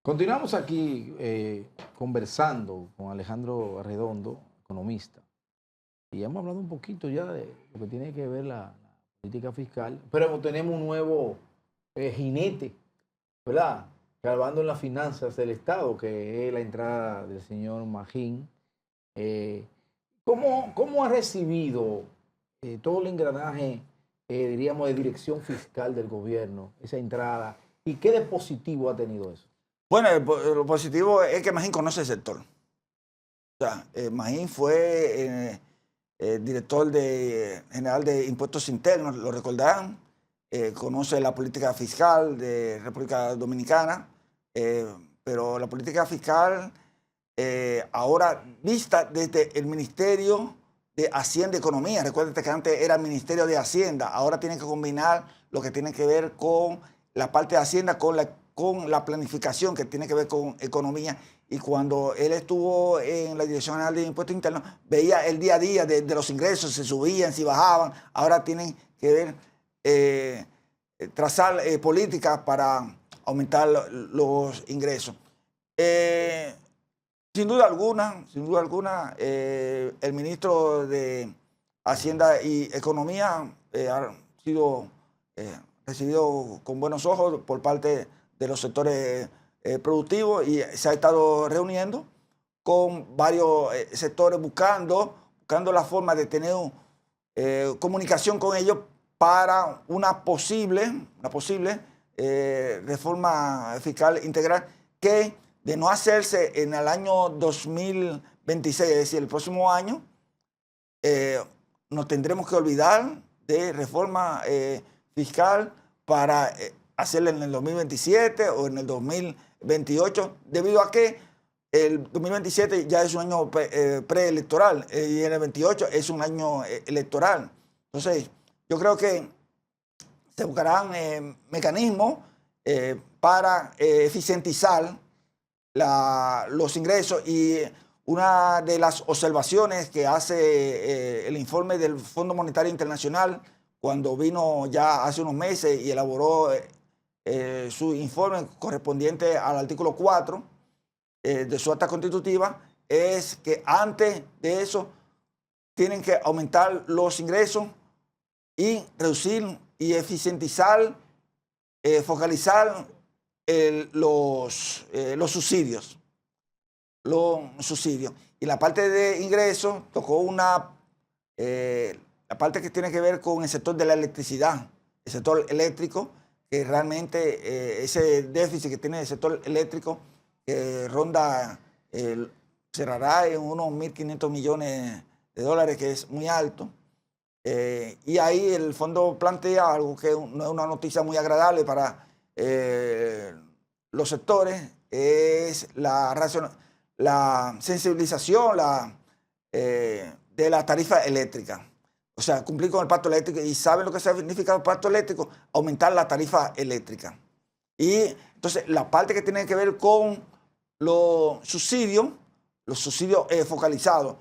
Continuamos aquí conversando con Alejandro Arredondo, economista, y hemos hablado un poquito ya de lo que tiene que ver la política fiscal, pero tenemos un nuevo jinete, ¿verdad? Salvando en las finanzas del Estado, que es la entrada del señor Magín. Eh, ¿Cómo ha recibido todo el engranaje, diríamos, de dirección fiscal del gobierno, esa entrada? ¿Y qué de positivo ha tenido eso? Bueno, lo positivo es que Magín conoce el sector. O sea, Magín fue director general de Impuestos Internos, lo recordarán. Conoce la política fiscal de República Dominicana, eh, pero la política fiscal ahora vista desde el Ministerio de Hacienda y Economía. Recuérdate que antes era el Ministerio de Hacienda, ahora tiene que combinar lo que tiene que ver con la parte de Hacienda con la planificación que tiene que ver con economía. Y cuando él estuvo en la Dirección General de Impuestos Internos, veía el día a día de los ingresos, si subían, si bajaban. Ahora tienen que ver, trazar políticas para aumentar los ingresos. Sin duda alguna, el ministro de Hacienda y Economía ha sido recibido con buenos ojos por parte de los sectores productivos y se ha estado reuniendo con varios sectores buscando la forma de tener comunicación con ellos para una posible reforma fiscal integral que, de no hacerse en el año 2026, es decir, el próximo año, nos tendremos que olvidar de reforma fiscal para hacerla en el 2027 o en el 2028, debido a que el 2027 ya es un año preelectoral y en el 28 es un año electoral. Entonces, yo creo que se buscarán mecanismos para eficientizar los ingresos, y una de las observaciones que hace el informe del Fondo Monetario Internacional cuando vino ya hace unos meses y elaboró su informe correspondiente al artículo 4 de su acta constitutiva, es que antes de eso tienen que aumentar los ingresos y reducir y eficientizar, focalizar los subsidios. Y la parte de ingresos tocó la parte que tiene que ver con el sector de la electricidad, el sector eléctrico, que realmente ese déficit que tiene el sector eléctrico ronda, cerrará en unos 1.500 millones de dólares, que es muy alto. Y ahí el fondo plantea algo que no es una noticia muy agradable para los sectores, es la sensibilización de la tarifa eléctrica. O sea, cumplir con el pacto eléctrico. ¿Y saben lo que significa el pacto eléctrico? Aumentar la tarifa eléctrica. Y entonces la parte que tiene que ver con los subsidios focalizados.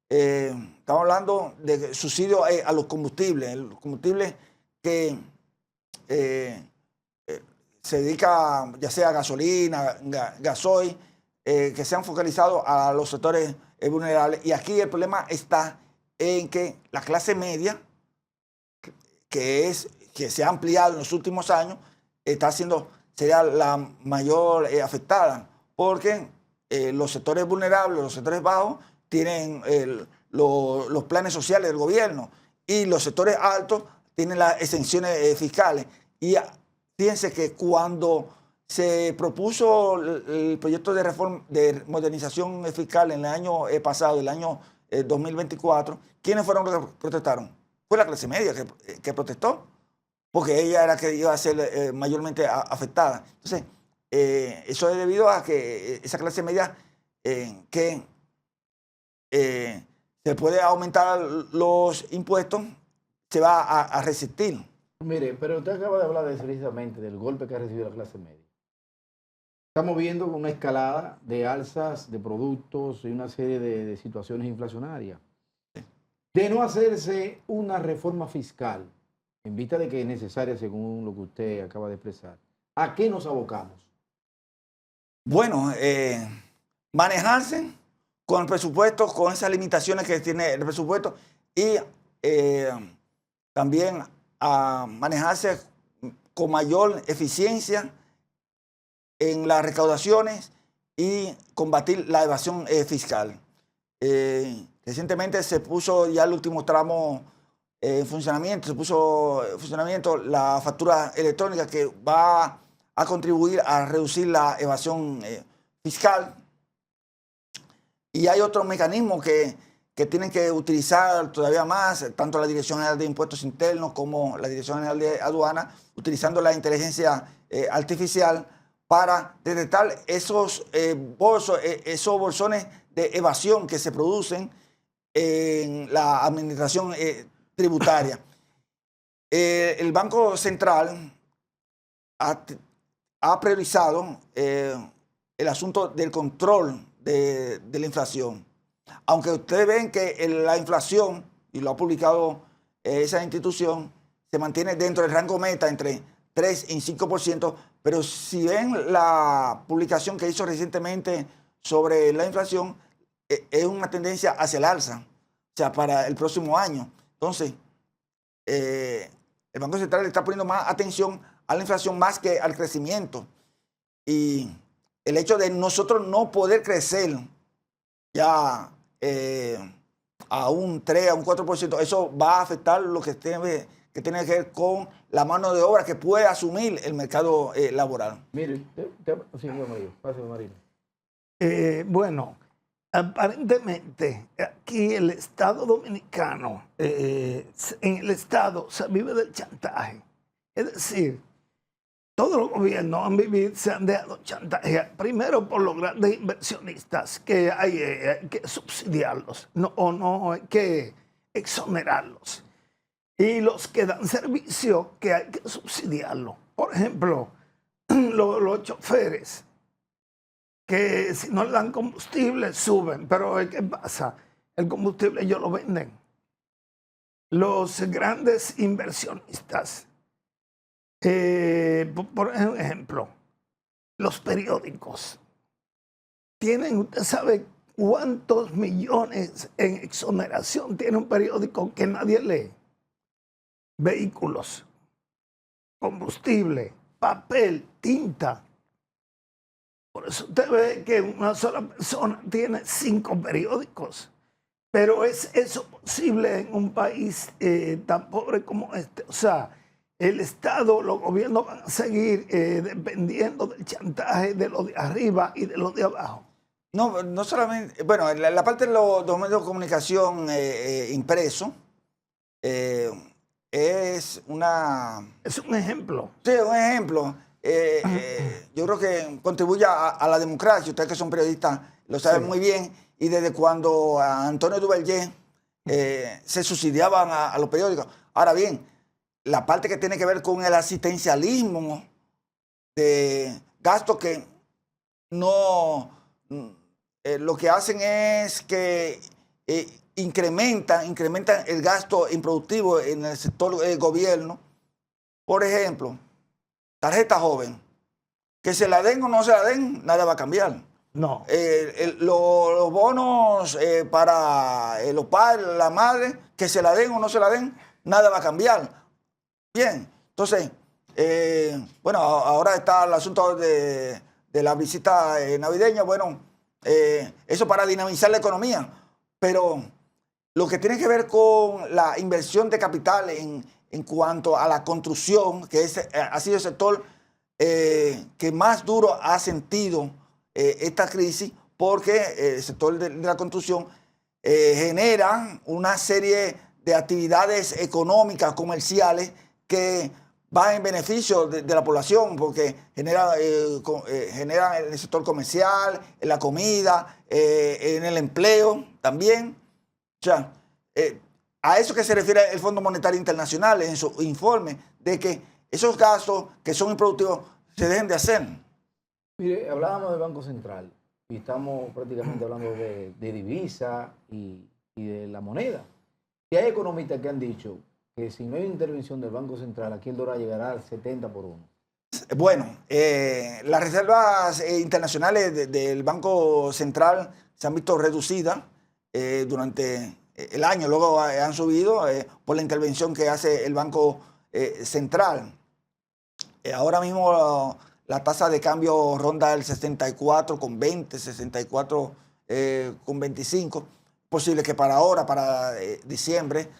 Estamos hablando de subsidios a los combustibles, que se dedica ya sea a gasolina, gasoil, que se han focalizado a los sectores vulnerables. Y aquí el problema está en que la clase media, que se ha ampliado en los últimos años, sería la mayor afectada, porque los sectores vulnerables, los sectores bajos, tienen los planes sociales del gobierno, y los sectores altos tienen las exenciones fiscales. Y fíjense que cuando se propuso el proyecto de reforma de modernización fiscal en el año pasado, el año 2024, ¿quiénes fueron los que protestaron? Fue la clase media que protestó, porque ella era la que iba a ser mayormente afectada. Entonces, eso es debido a que esa clase media que se puede aumentar los impuestos, se va a resistir. Mire, pero usted acaba de hablar precisamente del golpe que ha recibido la clase media. Estamos viendo una escalada de alzas de productos y una serie de situaciones inflacionarias. De no hacerse una reforma fiscal, en vista de que es necesaria según lo que usted acaba de expresar, ¿a qué nos abocamos? Bueno, manejarse con el presupuesto, con esas limitaciones que tiene el presupuesto y también a manejarse con mayor eficiencia en las recaudaciones y combatir la evasión fiscal. Recientemente se puso ya el último tramo en funcionamiento, se puso en funcionamiento la factura electrónica que va a contribuir a reducir la evasión fiscal. Y hay otros mecanismos que tienen que utilizar todavía más, tanto la Dirección General de Impuestos Internos como la Dirección General de Aduana, utilizando la inteligencia artificial para detectar esos bolsones de evasión que se producen en la administración tributaria. El Banco Central ha priorizado el asunto del control de la inflación. Aunque ustedes ven que la inflación, y lo ha publicado esa institución, se mantiene dentro del rango meta entre 3 y 5%, pero si ven la publicación que hizo recientemente sobre la inflación, es una tendencia hacia el alza, o sea, para el próximo año. Entonces, el Banco Central le está poniendo más atención a la inflación más que al crecimiento. Y el hecho de nosotros no poder crecer ya a un 3, a un 4%, eso va a afectar lo que tiene que ver con la mano de obra que puede asumir el mercado laboral. Mire, sí, Mario, pase, Mario. Bueno, aparentemente aquí el Estado dominicano, en el Estado se vive del chantaje. Es decir, todos los gobiernos se han dejado chantajear, primero por los grandes inversionistas, que hay que subsidiarlos, no hay que exonerarlos. Y los que dan servicio, que hay que subsidiarlos. Por ejemplo, los choferes, que si no le dan combustible suben, pero ¿qué pasa? El combustible ellos lo venden. Los grandes inversionistas, por ejemplo, los periódicos, usted sabe cuántos millones en exoneración tiene un periódico que nadie lee. Vehículos, combustible, papel, tinta. Por eso usted ve que una sola persona tiene 5 periódicos. Pero ¿es eso posible en un país tan pobre como este? O sea, el Estado, los gobiernos van a seguir dependiendo del chantaje de los de arriba y de los de abajo. No solamente, bueno, la parte de los medios de comunicación impresos es una... Es un ejemplo. Sí, un ejemplo. Yo creo que contribuye a la democracia. Ustedes que son periodistas lo saben muy bien. Y desde cuando a Antonio Duvergé se subsidiaban a los periódicos. Ahora bien, la parte que tiene que ver con el asistencialismo de gastos que no... lo que hacen es que incrementan el gasto improductivo en el sector gobierno. Por ejemplo, tarjeta joven, que se la den o no se la den, nada va a cambiar. No. Los bonos para los padres, la madre, que se la den o no se la den, nada va a cambiar. Bien, entonces, bueno, ahora está el asunto de la visita navideña. Bueno, eso para dinamizar la economía, pero lo que tiene que ver con la inversión de capital en cuanto a la construcción, que ha sido el sector que más duro ha sentido esta crisis, porque el sector de la construcción genera una serie de actividades económicas, comerciales, que van en beneficio de la población, porque generan en el sector comercial, en la comida, en el empleo también. O sea, a eso que se refiere el Fondo Monetario Internacional en su informe, de que esos gastos que son improductivos se dejen de hacer. Mire, hablábamos del Banco Central y estamos prácticamente hablando de divisa y de la moneda. Y hay economistas que han dicho que si no hay intervención del Banco Central, aquí el dólar llegará al 70 por 1. Bueno, las reservas internacionales del Banco Central se han visto reducidas durante el año, luego han subido por la intervención que hace el Banco Central. Ahora mismo la tasa de cambio ronda el 64,20, 64,25. Posible que para ahora, para diciembre,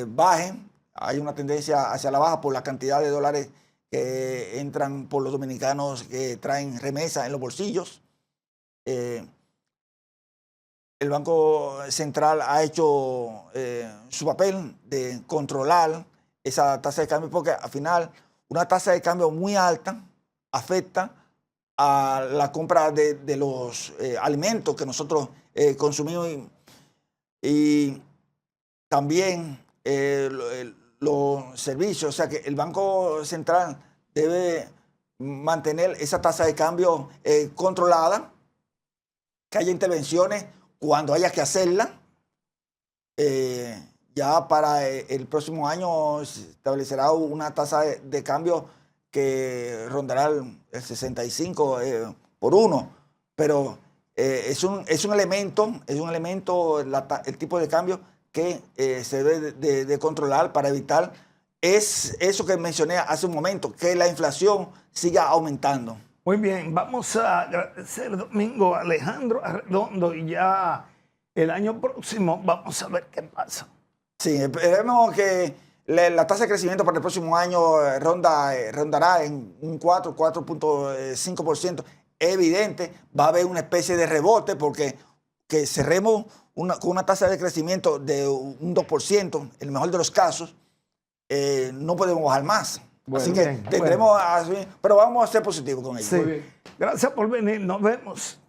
baje. Hay una tendencia hacia la baja por la cantidad de dólares que entran por los dominicanos que traen remesa en los bolsillos. El Banco Central ha hecho su papel de controlar esa tasa de cambio porque al final una tasa de cambio muy alta afecta a la compra de los alimentos que nosotros consumimos y también los servicios. O sea que el Banco Central debe mantener esa tasa de cambio controlada, que haya intervenciones cuando haya que hacerla. Ya para el próximo año se establecerá una tasa de cambio que rondará el 65 por 1, pero es un elemento el tipo de cambio que se debe de controlar para evitar eso que mencioné hace un momento, que la inflación siga aumentando. Muy bien, vamos a agradecer, Domingo, a Alejandro Arredondo, y ya el año próximo vamos a ver qué pasa. Sí, esperemos que la tasa de crecimiento para el próximo año rondará en un 4.5%. Es evidente, va a haber una especie de rebote porque que cerremos con una tasa de crecimiento de un 2%, en el mejor de los casos, no podemos bajar más. Bueno, así que tendremos, pero vamos a ser positivos con ello. Sí. Gracias por venir, nos vemos.